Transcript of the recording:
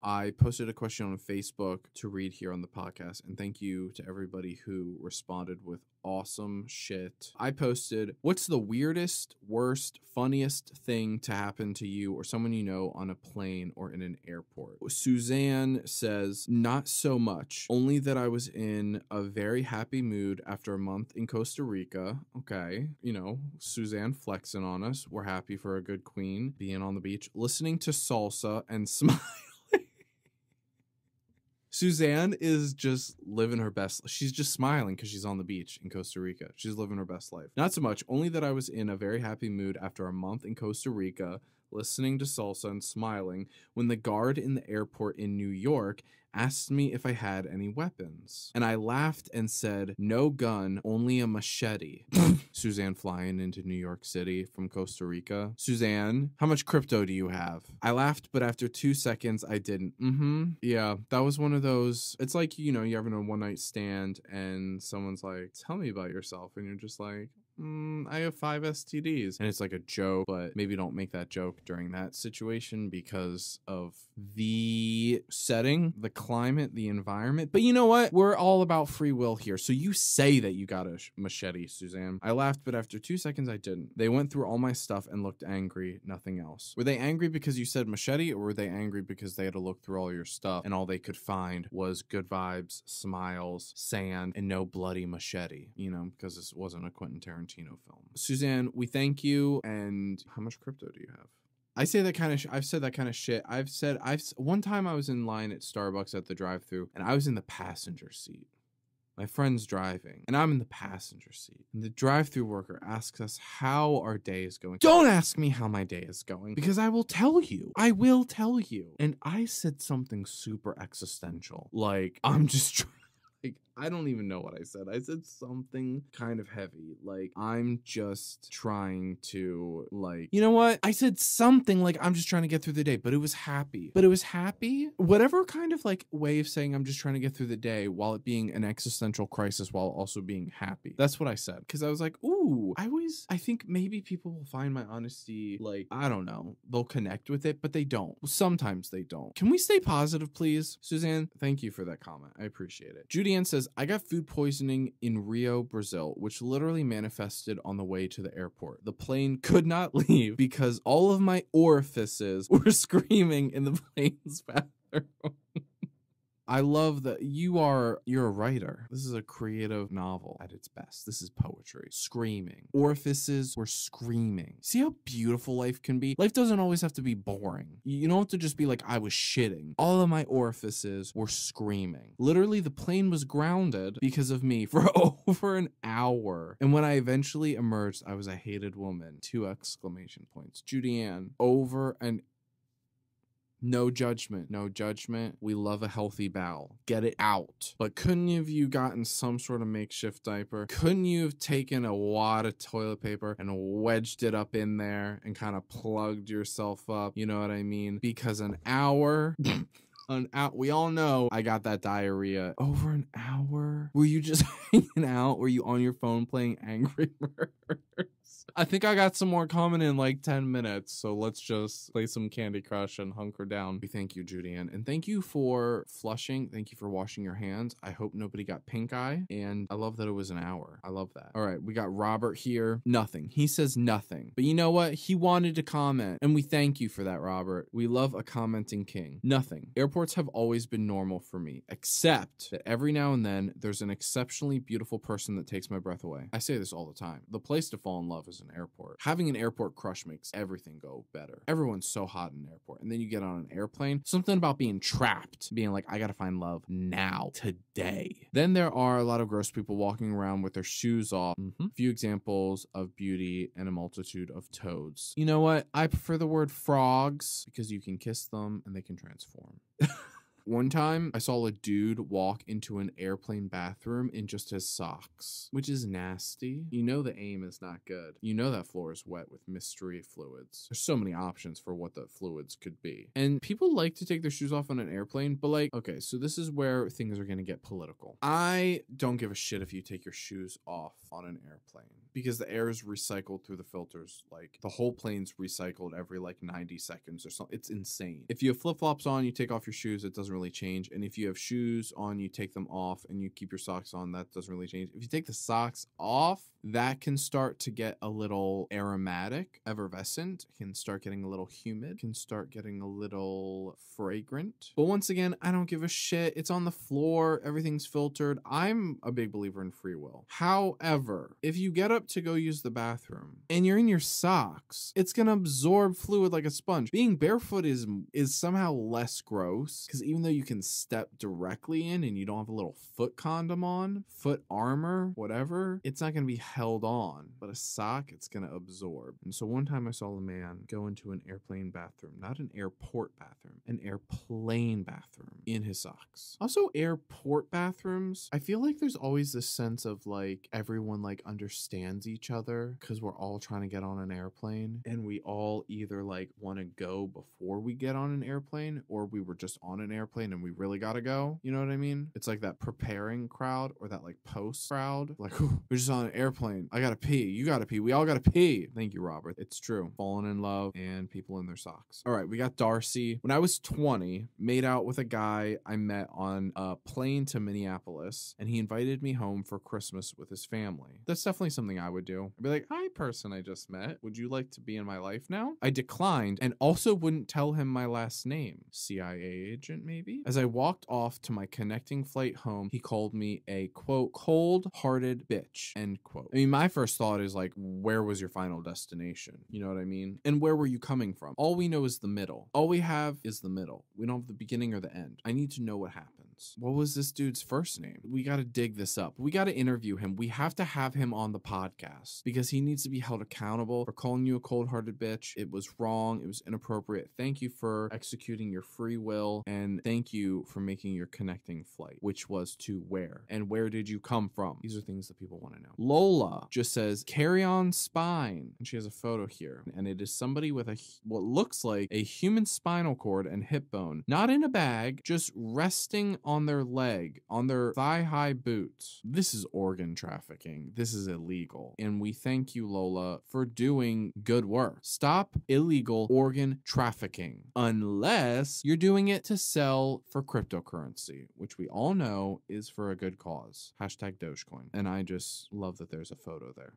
I posted a question on Facebook to read here on the podcast, and thank you to everybody who responded with awesome shit. I posted, what's the weirdest, worst, funniest thing to happen to you or someone you know on a plane or in an airport? Suzanne says, not so much, only that I was in a very happy mood after a month in Costa Rica. Okay, you know, Suzanne flexing on us. We're happy for a good queen being on the beach, listening to salsa and smiling. Suzanne is just living her best. She's just smiling because she's on the beach in Costa Rica. She's living her best life. Not so much, only that I was in a very happy mood after a month in Costa Rica, listening to salsa and smiling when the guard in the airport in New York asked me if I had any weapons. And I laughed and said, no gun, only a machete. Suzanne flying into New York City from Costa Rica. Suzanne, how much crypto do you have? I laughed, but after 2 seconds, I didn't. Yeah, that was one of those. It's like, you know, you're having a one night stand and someone's like, tell me about yourself. And you're just like, I have 5 STDs. And it's like a joke, but maybe don't make that joke during that situation because of the setting, the climate, the environment. But you know what? We're all about free will here. So you say that you got a machete, Suzanne. I laughed, but after 2 seconds, I didn't. They went through all my stuff and looked angry, nothing else. Were they angry because you said machete, or were they angry because they had to look through all your stuff and all they could find was good vibes, smiles, sand, and no bloody machete? You know, because this wasn't a Quentin Tarantino film. Suzanne, we thank you. And how much crypto do you have? I say that kind of I've said that kind of shit. One time I was in line at Starbucks at the drive-thru and I was in the passenger seat. My friend's driving and I'm in the passenger seat. And the drive-thru worker asks us how our day is going. Don't ask me how my day is going because I will tell you. I will tell you. And I said something super existential. Like, I'm just like, I don't even know what I said. I said something kind of heavy. Like, I'm just trying to, like, you know what? I said something like, I'm just trying to get through the day, but it was happy. Whatever kind of like way of saying I'm just trying to get through the day while it being an existential crisis while also being happy. That's what I said. Because I was like, ooh, I think maybe people will find my honesty, like, I don't know, they'll connect with it, but they don't. Sometimes they don't. Can we stay positive, please? Suzanne, thank you for that comment. I appreciate it. Judy Ann says, I got food poisoning in Rio, Brazil, which literally manifested on the way to the airport. The plane could not leave because all of my orifices were screaming in the plane's bathroom. I love that you're a writer. This is a creative novel at its best. This is poetry. Screaming. Orifices were screaming. See how beautiful life can be? Life doesn't always have to be boring. You don't have to just be like, I was shitting. All of my orifices were screaming. Literally, the plane was grounded because of me for over an hour. And when I eventually emerged, I was a hated woman. 2 exclamation points. Judy Ann, over an no judgment, no judgment. We love a healthy bowel. Get it out. But couldn't have you gotten some sort of makeshift diaper? Couldn't you have taken a wad of toilet paper and wedged it up in there and kind of plugged yourself up? You know what I mean? Because an hour... we all know I got that diarrhea. Over an hour? Were you just hanging out? Were you on your phone playing Angry Birds? I think I got some more coming in like 10 minutes, so let's just play some Candy Crush and hunker down. We thank you, Judy Ann, and thank you for flushing. Thank you for washing your hands. I hope nobody got pink eye, and I love that it was an hour. I love that. All right, we got Robert here. Nothing. He says nothing. But you know what? He wanted to comment, and we thank you for that, Robert. We love a commenting king. Nothing. Airports have always been normal for me, except that every now and then there's an exceptionally beautiful person that takes my breath away. I say this all the time. The place to fall in love is an airport. Having an airport crush makes everything go better. Everyone's so hot in an airport. And then you get on an airplane, something about being trapped, being like, I gotta find love now, today. Then there are a lot of gross people walking around with their shoes off. A few examples of beauty and a multitude of toads. You know what? I prefer the word frogs because you can kiss them and they can transform. One time, I saw a dude walk into an airplane bathroom in just his socks, which is nasty. You know the aim is not good. You know that floor is wet with mystery fluids. There's so many options for what the fluids could be. And people like to take their shoes off on an airplane, but like, okay, so this is where things are gonna get political. I don't give a shit if you take your shoes off on an airplane because the air is recycled through the filters. Like the whole plane's recycled every like 90 seconds or something. It's insane. If you have flip-flops on, you take off your shoes, it doesn't really change. And if you have shoes on, you take them off and you keep your socks on, that doesn't really change. If you take the socks off, that can start to get a little aromatic, effervescent, can start getting a little humid, can start getting a little fragrant. But once again, I don't give a shit. It's on the floor, everything's filtered. I'm a big believer in free will. However, if you get up to go use the bathroom and you're in your socks, it's gonna absorb fluid like a sponge. Being barefoot is somehow less gross, because even though you can step directly in and you don't have a little foot condom on, foot armor, whatever, it's not gonna be held on. But a sock, it's gonna absorb. And so one time I saw a man go into an airplane bathroom, not an airport bathroom, an airplane bathroom, in his socks. Also, airport bathrooms, I feel like there's always this sense of like everyone like understands each other because we're all trying to get on an airplane, and we all either like want to go before we get on an airplane, or we were just on an airplane and we really gotta go. You know what I mean? It's like that preparing crowd or that like post crowd. Like, we're just on an airplane. I gotta pee. You gotta pee. We all gotta pee. Thank you, Robert. It's true. Falling in love and people in their socks. All right, we got Darcy. When I was 20, made out with a guy I met on a plane to Minneapolis, and he invited me home for Christmas with his family. That's definitely something I would do. I'd be like, hi, person I just met. Would you like to be in my life now? I declined and also wouldn't tell him my last name. CIA agent, maybe? As I walked off to my connecting flight home, he called me a, quote, cold-hearted bitch, end quote. I mean, my first thought is like, where was your final destination? You know what I mean? And where were you coming from? All we know is the middle. All we have is the middle. We don't have the beginning or the end. I need to know what happened. What was this dude's first name? We got to dig this up. We got to interview him. We have to have him on the podcast because he needs to be held accountable for calling you a cold-hearted bitch. It was wrong. It was inappropriate. Thank you for executing your free will, and thank you for making your connecting flight, which was to where? And where did you come from? These are things that people want to know. Lola just says, carry on spine. And she has a photo here, and it is somebody with what looks like a human spinal cord and hip bone, not in a bag, just resting on their leg, on their thigh-high boots. This is organ trafficking. This is illegal. And we thank you, Lola, for doing good work. Stop illegal organ trafficking, unless you're doing it to sell for cryptocurrency, which we all know is for a good cause. Hashtag Dogecoin. And I just love that there's a photo there.